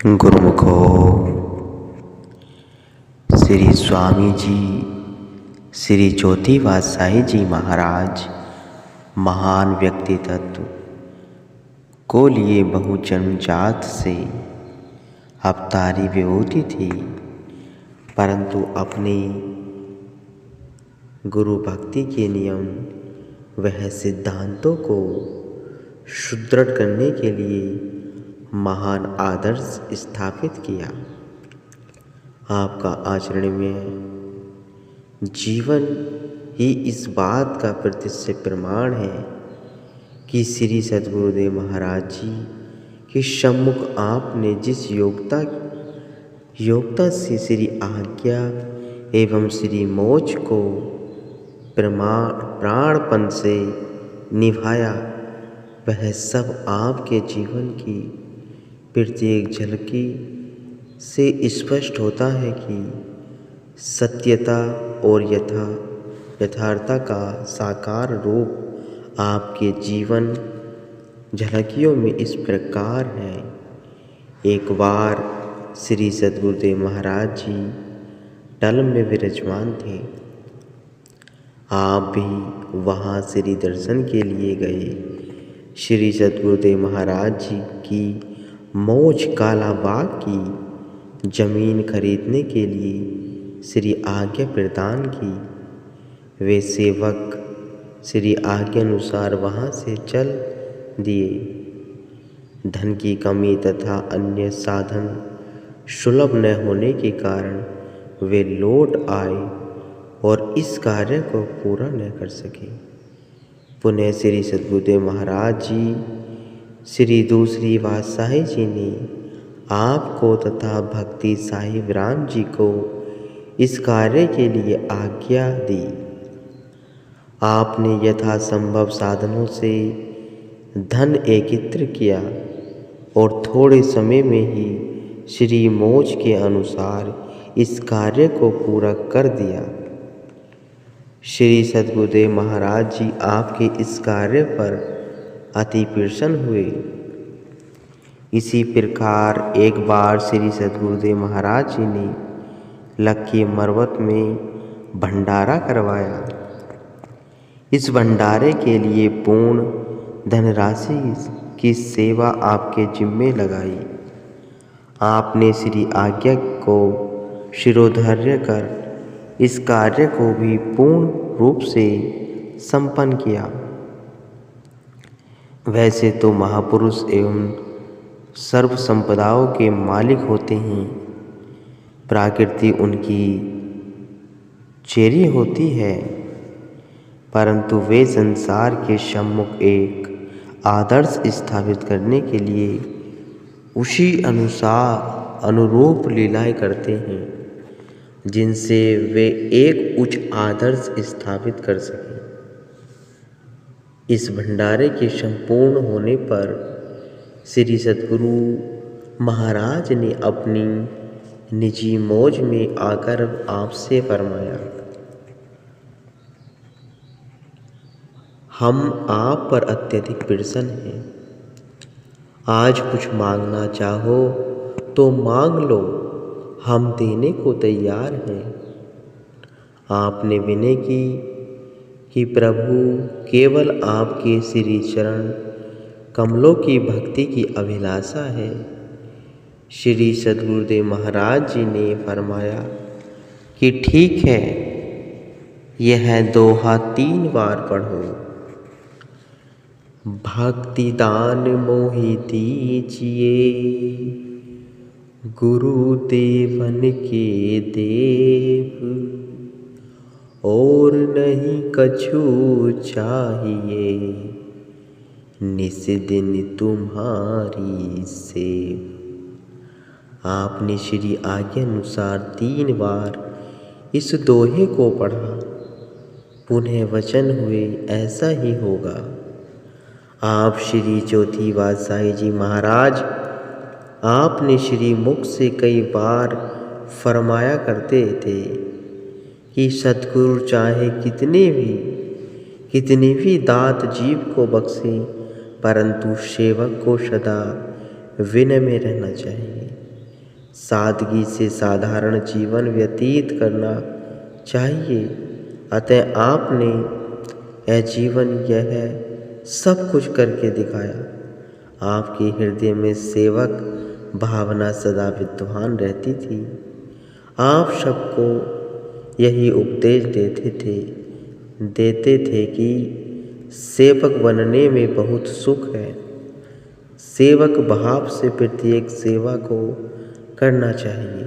गुरुमुखो श्री स्वामी जी श्री ज्योति वात्साई जी महाराज महान व्यक्तित्व को लिए बहु जन्मजात से अवतारी विभूति थी, परंतु अपनी गुरु भक्ति के नियम वह सिद्धांतों को सुदृढ़ करने के लिए महान आदर्श स्थापित किया। आपका आचरण में जीवन ही इस बात का प्रत्यक्ष प्रमाण है कि श्री सद्गुरुदेव महाराज जी के सम्मुख आपने जिस योग्यता से श्री आज्ञा एवं श्री मोक्ष को प्राणपण से निभाया, वह सब आपके जीवन की प्रत्येक झलकी से स्पष्ट होता है कि सत्यता और यथार्थता का साकार रूप आपके जीवन झलकियों में इस प्रकार है। एक बार श्री सद्गुरुदेव महाराज जी टल में विराजमान थे। आप भी वहाँ श्री दर्शन के लिए गए। श्री सद्गुरुदेव महाराज जी की मौज कालाबाग की जमीन खरीदने के लिए श्री आज्ञा प्रदान की। वे सेवक श्री आज्ञा अनुसार वहाँ से चल दिए। धन की कमी तथा अन्य साधन सुलभ न होने के कारण वे लौट आए और इस कार्य को पूरा न कर सके। पुनः श्री सद्गुरुदेव महाराज जी श्री दूसरी वात्साई जी ने आपको तथा भक्ति साहिब राम जी को इस कार्य के लिए आज्ञा दी। आपने यथासंभव साधनों से धन एकत्र किया और थोड़े समय में ही श्री मोक्ष के अनुसार इस कार्य को पूरा कर दिया। श्री सद्गुरुदेव महाराज जी आपके इस कार्य पर अति प्रसन्न हुए। इसी प्रकार एक बार श्री सद्गुरुदेव महाराज जी ने लक्की मरवत में भंडारा करवाया। इस भंडारे के लिए पूर्ण धनराशि की सेवा आपके जिम्मे लगाई। आपने श्री आज्ञा को शिरोधार्य कर इस कार्य को भी पूर्ण रूप से संपन्न किया। वैसे तो महापुरुष एवं सर्व संपदाओं के मालिक होते हैं, प्रकृति उनकी चेरी होती है, परंतु वे संसार के सम्मुख एक आदर्श स्थापित करने के लिए उसी अनुरूप लीलाएं करते हैं, जिनसे वे एक उच्च आदर्श स्थापित कर सकें। इस भंडारे के संपूर्ण होने पर श्री सद्गुरु महाराज ने अपनी निजी मौज में आकर आपसे फरमाया, हम आप पर अत्यधिक प्रसन्न हैं। आज कुछ मांगना चाहो तो मांग लो, हम देने को तैयार हैं। आपने विनय की कि प्रभु केवल आपके श्री चरण कमलों की भक्ति की अभिलाषा है। श्री सद्गुरुदेव महाराज जी ने फरमाया कि ठीक है, यह दोहा 3 बार पढ़ो। भक्ति दान मोहि दीजिए, गुरुदेवन के देव, और नहीं कछु चाहिए, निस दिन तुम्हारी सेव। आपने श्री आज्ञा अनुसार 3 बार इस दोहे को पढ़ा। पुनः वचन हुए ऐसा ही होगा। आप श्री ज्योति वात्साई जी महाराज आपने श्री मुख से कई बार फरमाया करते थे कि सद्गुरु चाहे कितनी भी दात जीव को बख्शे, परंतु सेवक को सदा विनय में रहना चाहिए। सादगी से साधारण जीवन व्यतीत करना चाहिए। अतः आपने यह जीवन यह सब कुछ करके दिखाया। आपके हृदय में सेवक भावना सदा विद्वान रहती थी। आप सबको यही उपदेश देते थे कि सेवक बनने में बहुत सुख है। सेवक भाव से प्रत्येक सेवा को करना चाहिए,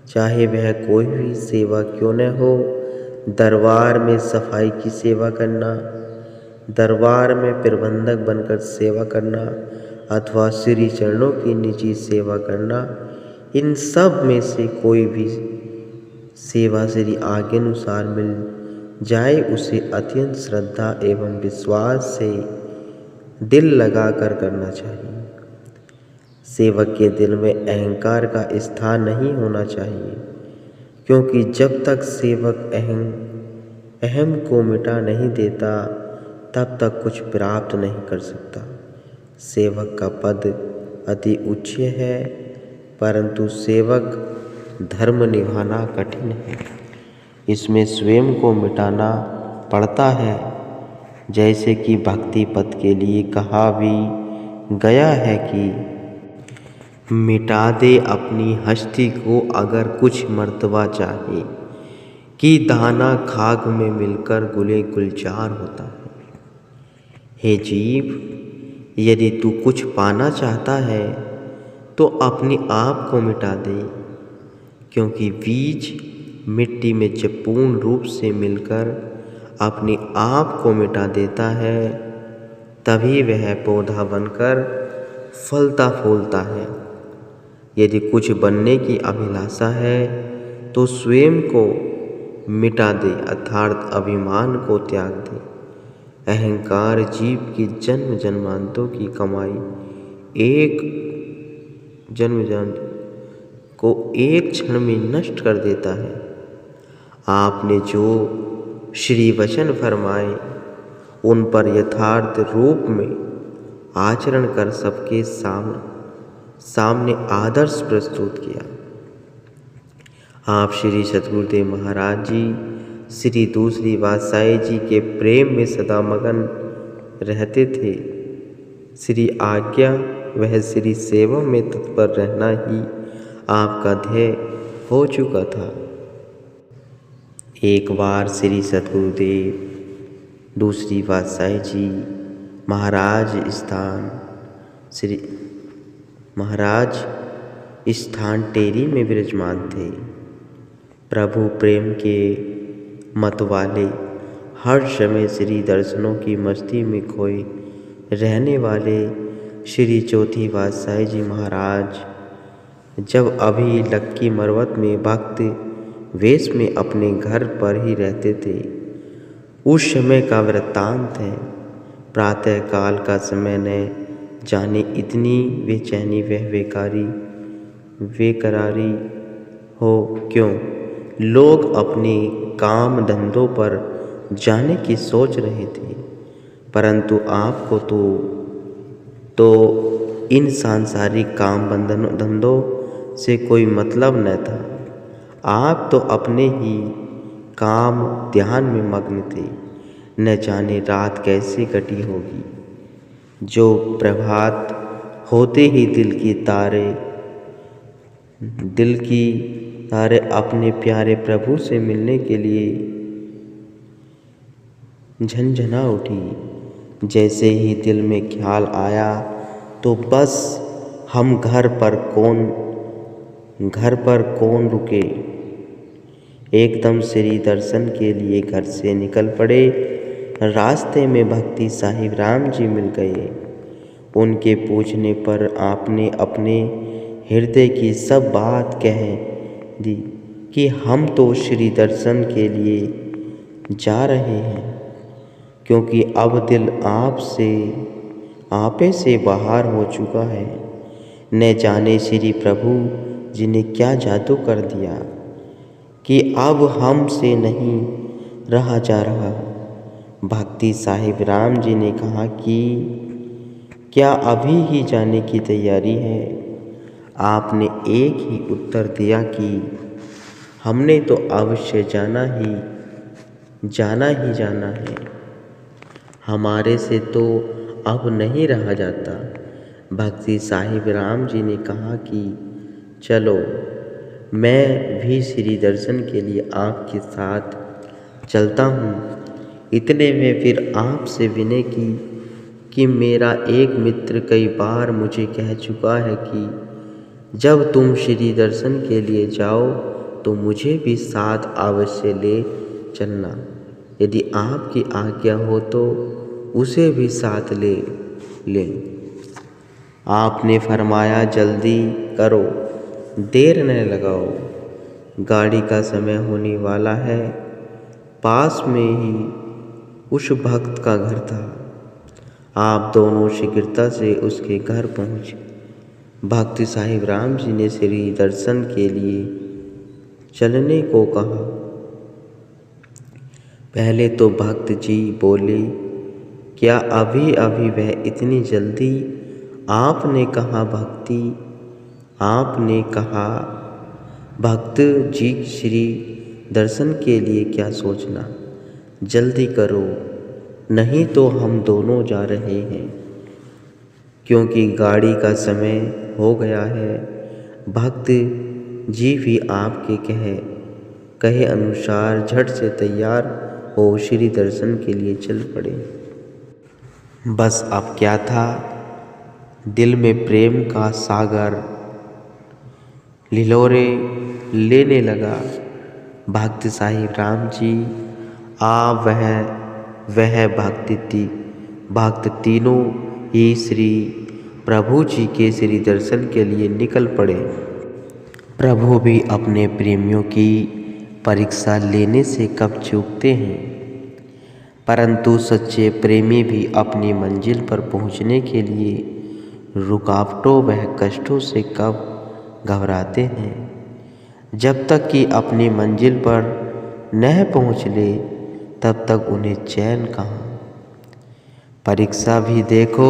चाहे वह कोई भी सेवा क्यों न हो। दरबार में सफाई की सेवा करना, दरबार में प्रबंधक बनकर सेवा करना अथवा श्री चरणों की निजी सेवा करना, इन सब में से कोई भी सेवा श्री आज्ञानुसार मिल जाए उसे अत्यंत श्रद्धा एवं विश्वास से दिल लगाकर करना चाहिए। सेवक के दिल में अहंकार का स्थान नहीं होना चाहिए, क्योंकि जब तक सेवक अहम को मिटा नहीं देता तब तक कुछ प्राप्त नहीं कर सकता। सेवक का पद अति उच्च है, परंतु सेवक धर्म निभाना कठिन है। इसमें स्वयं को मिटाना पड़ता है। जैसे कि भक्ति पद के लिए कहा भी गया है कि मिटा दे अपनी हस्ती को अगर कुछ मर्तबा चाहे, कि दाना खाक में मिलकर गुले गुलजार होता है। हे जीव, यदि तू कुछ पाना चाहता है तो अपने आप को मिटा दे, क्योंकि बीज मिट्टी में जब पूर्ण रूप से मिलकर अपने आप को मिटा देता है तभी वह पौधा बनकर फलता फूलता है। यदि कुछ बनने की अभिलाषा है तो स्वयं को मिटा दे, अर्थात अभिमान को त्याग दे। अहंकार जीव की जन्म जन्मांतों की कमाई एक क्षण में नष्ट कर देता है। आपने जो श्री वचन फरमाए उन पर यथार्थ रूप में आचरण कर सबके सामने आदर्श प्रस्तुत किया। आप श्री सद्गुरुदेव महाराज जी श्री दूसरी पातशाही जी के प्रेम में सदा मगन रहते थे। श्री आज्ञा वह श्री सेवा में तत्पर रहना ही आपका ध्येय हो चुका था। एक बार श्री सद्गुरुदेव दूसरी पातशाही जी महाराज स्थान टेरी में विराजमान थे। प्रभु प्रेम के मत वाले, हर समय श्री दर्शनों की मस्ती में खोए रहने वाले श्री चौथी पातशाही जी महाराज जब अभी लक्की मरवत में भक्त वेश में अपने घर पर ही रहते थे, उस समय का वृत्तांत है। प्रातः काल का समय न जाने इतनी बेचैनी बेकरारी हो क्यों। लोग अपने काम धंधों पर जाने की सोच रहे थे, परंतु आपको तो इन सांसारिक काम धंधों से कोई मतलब न था। आप तो अपने ही काम ध्यान में मग्न थे। न जाने रात कैसे कटी होगी, जो प्रभात होते ही दिल की तारे अपने प्यारे प्रभु से मिलने के लिए झंझना उठी। जैसे ही दिल में ख्याल आया तो बस हम घर पर कौन रुके, एकदम श्री दर्शन के लिए घर से निकल पड़े। रास्ते में भक्ति साहिब राम जी मिल गए। उनके पूछने पर आपने अपने हृदय की सब बात कह दी कि हम तो श्री दर्शन के लिए जा रहे हैं, क्योंकि अब दिल आपे से बाहर हो चुका है। न जाने श्री प्रभु जी ने क्या जादू कर दिया कि अब हमसे नहीं रहा जा रहा। भक्ति साहिब राम जी ने कहा कि क्या अभी ही जाने की तैयारी है? आपने एक ही उत्तर दिया कि हमने तो अवश्य जाना ही जाना है, हमारे से तो अब नहीं रहा जाता। भक्ति साहिब राम जी ने कहा कि चलो मैं भी श्री दर्शन के लिए आपके साथ चलता हूँ। इतने में फिर आपसे विनय की कि मेरा एक मित्र कई बार मुझे कह चुका है कि जब तुम श्री दर्शन के लिए जाओ तो मुझे भी साथ अवश्य ले चलना। यदि आपकी आज्ञा हो तो उसे भी साथ ले लें। आपने फरमाया जल्दी करो, देर न लगाओ, गाड़ी का समय होने वाला है। पास में ही उस भक्त का घर था। आप दोनों शीघ्रता से उसके घर पहुँचे। भक्त साहिब राम जी ने श्री दर्शन के लिए चलने को कहा। पहले तो भक्त जी बोले, क्या अभी अभी वह इतनी जल्दी? आपने कहा भक्त जी श्री दर्शन के लिए क्या सोचना, जल्दी करो, नहीं तो हम दोनों जा रहे हैं, क्योंकि गाड़ी का समय हो गया है। भक्त जी भी आपके कहे अनुसार झट से तैयार हो श्री दर्शन के लिए चल पड़े। बस अब क्या था, दिल में प्रेम का सागर लिलोरे लेने लगा। भक्त साहिब राम जी वह भक्त तीनों ही श्री प्रभु जी के श्री दर्शन के लिए निकल पड़े। प्रभु भी अपने प्रेमियों की परीक्षा लेने से कब चूकते हैं, परंतु सच्चे प्रेमी भी अपनी मंजिल पर पहुंचने के लिए रुकावटों व कष्टों से कब घबराते हैं। जब तक कि अपनी मंजिल पर न पहुंच ले तब तक उन्हें चैन कहाँ। परीक्षा भी देखो,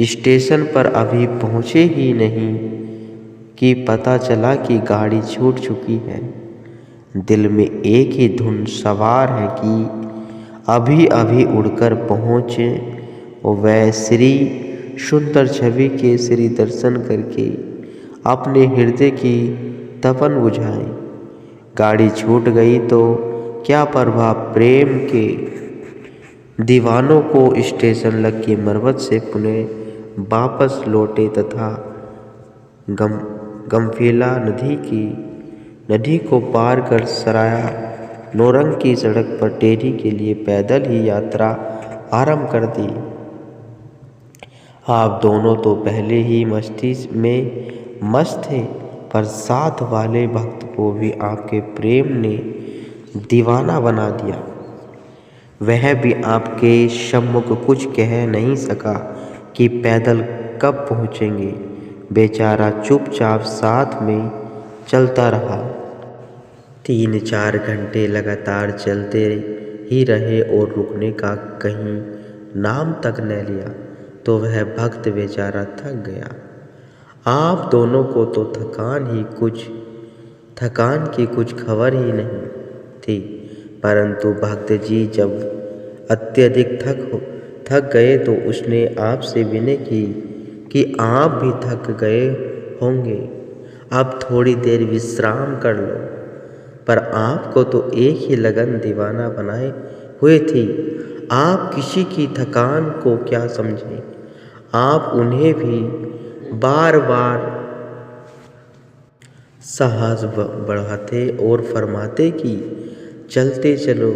स्टेशन पर अभी पहुंचे ही नहीं कि पता चला कि गाड़ी छूट चुकी है। दिल में एक ही धुन सवार है कि अभी अभी उड़कर पहुँचे वह श्री सुंदर छवि के श्री दर्शन करके अपने हृदय की तपन बुझाएं। गाड़ी छूट गई तो क्या परवाह प्रेम के दीवानों को स्टेशन लग की मरवत से पुनः वापस लौटे तथा गमफेला नदी को पार कर सराया नौरंग की सड़क पर टेहरी के लिए पैदल ही यात्रा आरंभ कर दी। आप दोनों तो पहले ही मस्ती में मस्त थे, पर साथ वाले भक्त को भी आपके प्रेम ने दीवाना बना दिया। वह भी आपके सम्मुख कुछ कह नहीं सका कि पैदल कब पहुँचेंगे। बेचारा चुपचाप साथ में चलता रहा। 3-4 घंटे लगातार चलते ही रहे और रुकने का कहीं नाम तक न लिया तो वह भक्त बेचारा थक गया। आप दोनों को तो थकान की कुछ खबर ही नहीं थी, परंतु भक्त जी जब अत्यधिक थक गए तो उसने आपसे विनय की कि आप भी थक गए होंगे, अब थोड़ी देर विश्राम कर लो। पर आपको तो एक ही लगन दीवाना बनाए हुए थी। आप किसी की थकान को क्या समझें। आप उन्हें भी बार बार साहस बढ़ाते और फरमाते कि चलते चलो,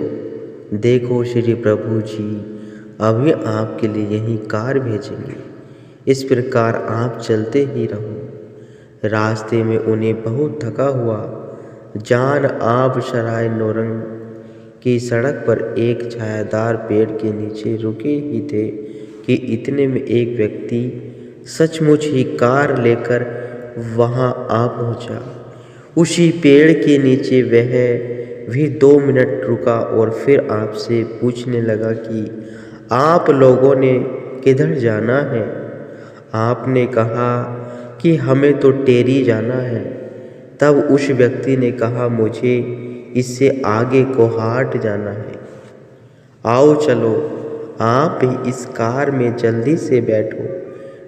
देखो श्री प्रभु जी अभी आपके लिए यही कार भेजेंगे। इस प्रकार आप चलते ही रहो। रास्ते में उन्हें बहुत थका हुआ जान आप सराय नौरंग की सड़क पर एक छायादार पेड़ के नीचे रुके ही थे कि इतने में एक व्यक्ति सचमुच ही कार लेकर वहां आ पहुंचा। उसी पेड़ के नीचे वह भी 2 मिनट रुका और फिर आपसे पूछने लगा कि आप लोगों ने किधर जाना है। आपने कहा कि हमें तो टेरी जाना है। तब उस व्यक्ति ने कहा, मुझे इससे आगे को हाट जाना है। आओ चलो, आप भी इस कार में जल्दी से बैठो,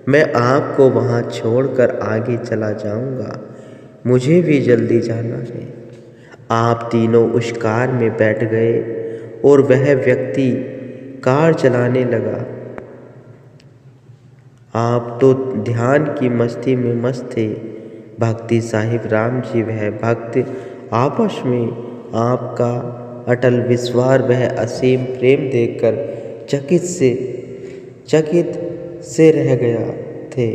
मैं आपको वहाँ छोड़कर आगे चला जाऊँगा, मुझे भी जल्दी जाना है। आप तीनों उस कार में बैठ गए और वह व्यक्ति कार चलाने लगा। आप तो ध्यान की मस्ती में मस्त थे। भक्ति साहिब राम जी वह भक्त आपस में आपका अटल विश्वास वह असीम प्रेम देखकर चकित से रह गया थे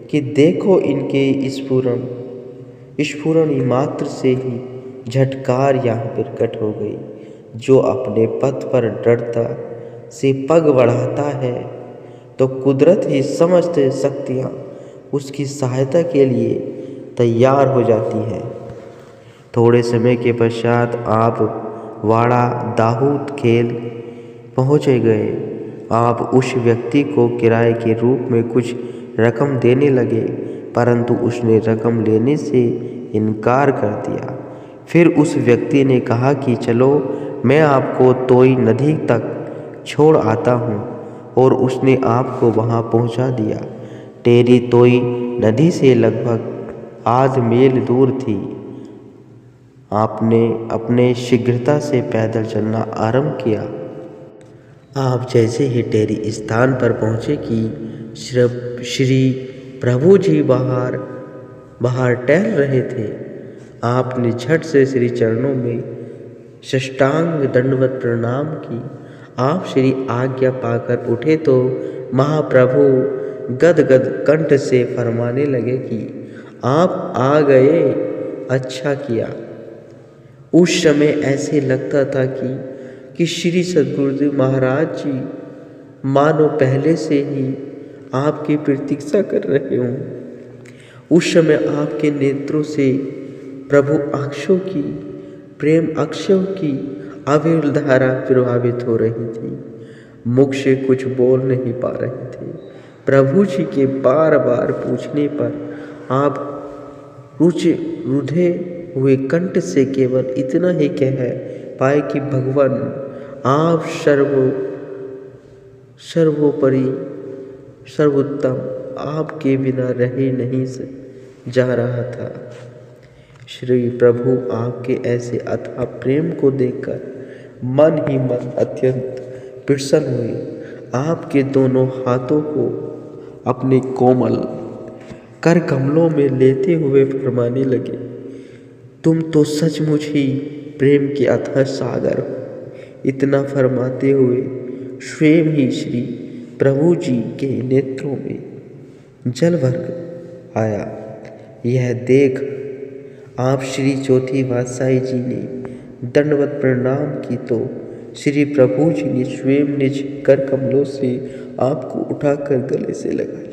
कि देखो इनके स्फुरण मात्र से ही झटकार यहाँ प्रकट हो गई। जो अपने पथ पर दृढ़ता से पग बढ़ाता है तो कुदरत ही समस्त शक्तियाँ उसकी सहायता के लिए तैयार हो जाती हैं। थोड़े समय के पश्चात आप वाड़ा दाऊद खेल पहुँच गए। आप उस व्यक्ति को किराए के रूप में कुछ रकम देने लगे, परंतु उसने रकम लेने से इनकार कर दिया। फिर उस व्यक्ति ने कहा कि चलो मैं आपको तोई नदी तक छोड़ आता हूँ, और उसने आपको वहाँ पहुँचा दिया। टेरी तोई नदी से लगभग आध मील दूर थी। आपने अपने शीघ्रता से पैदल चलना आरंभ किया। आप जैसे ही टेरी स्थान पर पहुँचे कि श्री प्रभु जी बाहर टहल रहे थे। आपने झट से श्री चरणों में साष्टांग दंडवत प्रणाम की। आप श्री आज्ञा पाकर उठे तो महाप्रभु गदगद कंठ से फरमाने लगे कि आप आ गए, अच्छा किया। उस समय ऐसे लगता था कि श्री सद्गुरुदेव महाराज जी मानो पहले से ही आपकी प्रतीक्षा कर रहे हों। उस समय आपके नेत्रों से प्रभु प्रेम अक्षों की अविरल धारा प्रभावित हो रही थी। मुख से कुछ बोल नहीं पा रहे थे। प्रभु जी के बार बार पूछने पर आप रुधे हुए कंठ से केवल इतना ही कह पाए कि भगवान आप सर्वोपरि सर्वोत्तम, आपके बिना रह नहीं जा रहा था। श्री प्रभु आपके ऐसे अथाह प्रेम को देखकर मन ही मन अत्यंत प्रसन्न हुए। आपके दोनों हाथों को अपने कोमल कर कमलों में लेते हुए फरमाने लगे, तुम तो सचमुच ही प्रेम के अथाह सागर हो। इतना फरमाते हुए स्वयं ही श्री प्रभु जी के नेत्रों में जल भर आया। यह देख आप श्री चौथी बादशाही जी ने दंडवत प्रणाम की तो श्री प्रभु जी ने स्वयं निज कर कमलों से आपको उठाकर गले से लगा लिया।